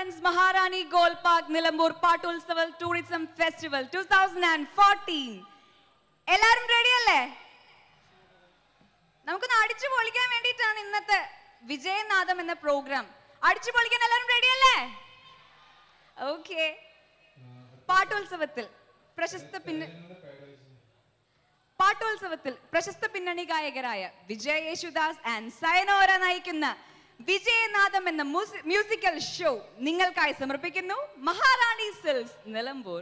Karan's Maharani Gold Park Nilambur Paatulsaval Tourism Festival 2014. എല്ലാരും ready അല്ലേ? നമുക്കൊന്ന് അടിച്ചു പൊളിക്കാൻ വേണ്ടിയിട്ടാണ് ഇന്നത്തെ വിജയനാദം എന്ന പ്രോഗ്രാം. അടിച്ചു പൊളിക്കാൻ എല്ലാരും റെഡി അല്ലേ? ഓക്കെ. പാട്ടോത്സവത്തിൽ പ്രശസ്ത പിന്നണി ഗായകരായ വിജയ് യേശുദാസ് ആൻഡ് സയനോര നയിക്കുന്ന വിജയനാദം എന്ന മ്യൂസിക്കൽ ഷോ നിങ്ങൾക്കായി സമർപ്പിക്കുന്നു മഹാറാണി സിൽക്സ് നിലമ്പൂർ.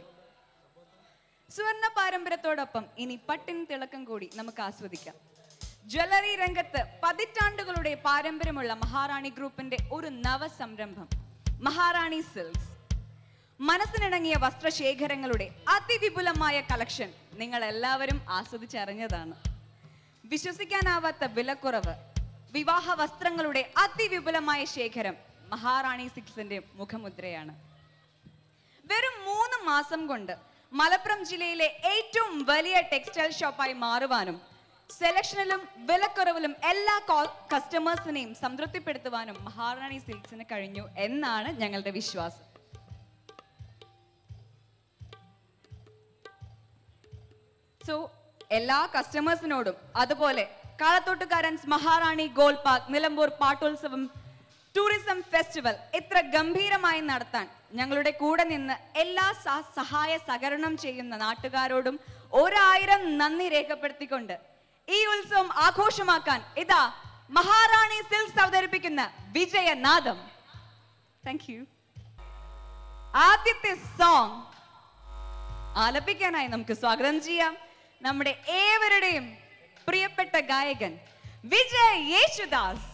സുവർണ പാരമ്പര്യത്തോടൊപ്പം ഇനി പട്ടിൻ തിളക്കം കൂടി നമുക്ക് ആസ്വദിക്കാം. ജ്വല്ലറി രംഗത്ത് പതിറ്റാണ്ടുകളുടെ പാരമ്പര്യമുള്ള മഹാറാണി ഗ്രൂപ്പിന്റെ ഒരു നവസംരംഭം മഹാറാണി സിൽക്സ്. മനസ്സിനിണങ്ങിയ വസ്ത്രശേഖരങ്ങളുടെ അതിവിപുലമായ കളക്ഷൻ നിങ്ങൾ എല്ലാവരും ആസ്വദിച്ചറിഞ്ഞതാണ്. വിശ്വസിക്കാനാവാത്ത വിലക്കുറവ്, വിവാഹ വസ്ത്രങ്ങളുടെ അതിവിപുലമായ ശേഖരം മഹാറാണി സിൽക്സിന്റെ മുഖമുദ്രയാണ്. വെറും 3 മാസം കൊണ്ട് മലപ്പുറം ജില്ലയിലെ ഏറ്റവും വലിയ ടെക്സ്റ്റൈൽ ഷോപ്പായി മാറുവാനും സെലക്ഷനിലും വിലക്കുറവിലും എല്ലാ കസ്റ്റമേഴ്സിനെയും സംതൃപ്തിപ്പെടുത്തുവാനും മഹാറാണി സിൽക്സിന് കഴിഞ്ഞു എന്നാണ് ഞങ്ങളുടെ വിശ്വാസം. സോ എല്ലാ കസ്റ്റമേഴ്സിനോടും അതുപോലെ കാളത്തോട്ടുകാരൻസ് മഹാറാണി ഗോൾഡ് പാർക്ക് നിലമ്പൂർ പാട്ടോത്സവം ടൂറിസം ഫെസ്റ്റിവൽ ഇത്ര ഗംഭീരമായി നടത്താൻ ഞങ്ങളുടെ കൂടെ നിന്ന് എല്ലാ സഹായ സഹകരണം ചെയ്യുന്ന നാട്ടുകാരോടും 1000 നന്ദി രേഖപ്പെടുത്തിക്കൊണ്ട് ഈ ഉത്സവം ആഘോഷമാക്കാൻ ഇതാ മഹാറാണി സിൽക്സ് അവതരിപ്പിക്കുന്ന വിജയനാദം. Thank you. ആദ്യത്തെ സോങ് ആലപിക്കാനായി നമുക്ക് സ്വാഗതം ചെയ്യാം നമ്മുടെ ഏവരുടെയും പ്രിയപ്പെട്ട ഗായകൻ വിജയ് യേശുദാസ്.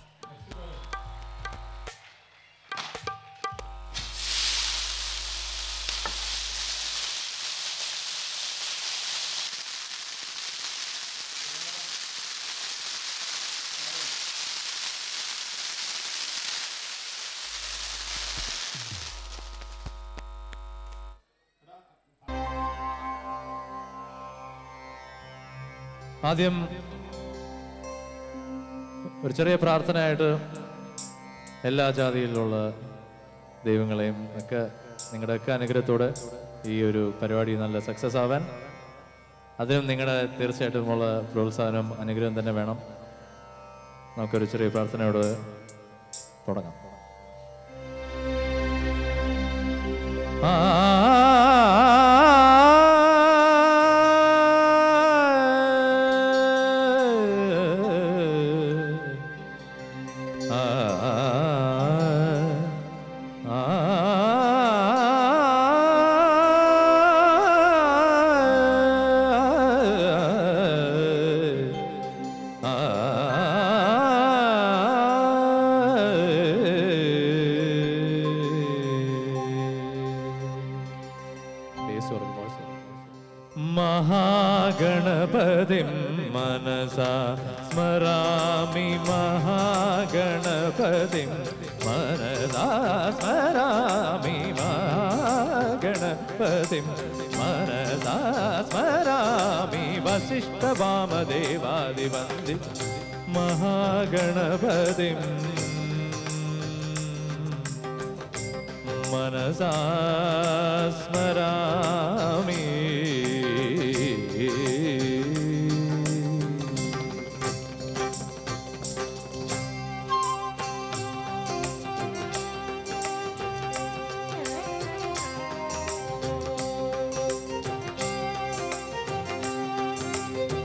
ആദ്യം ഒരു ചെറിയ പ്രാർത്ഥനയായിട്ട് എല്ലാ ജാതിയിലുള്ള ദൈവങ്ങളെയും ഒക്കെ നിങ്ങളുടെയൊക്കെ അനുഗ്രഹത്തോടെ ഈ ഒരു പരിപാടി നല്ല സക്സസ് ആവാൻ അതിനും നിങ്ങളുടെ തീർച്ചയായിട്ടും ഉള്ള പ്രോത്സാഹനം അനുഗ്രഹം തന്നെ വേണം. നമുക്കൊരു ചെറിയ പ്രാർത്ഥനയോട് തുടങ്ങാം. महागणपतिं मनसा स्मरामि महागणपतिं मनसा स्मरामि महागणपतिं मनसा स्मरामि वसिष्ठवामदेवादिवन्दित महागणपतिं मनसा स्मरामि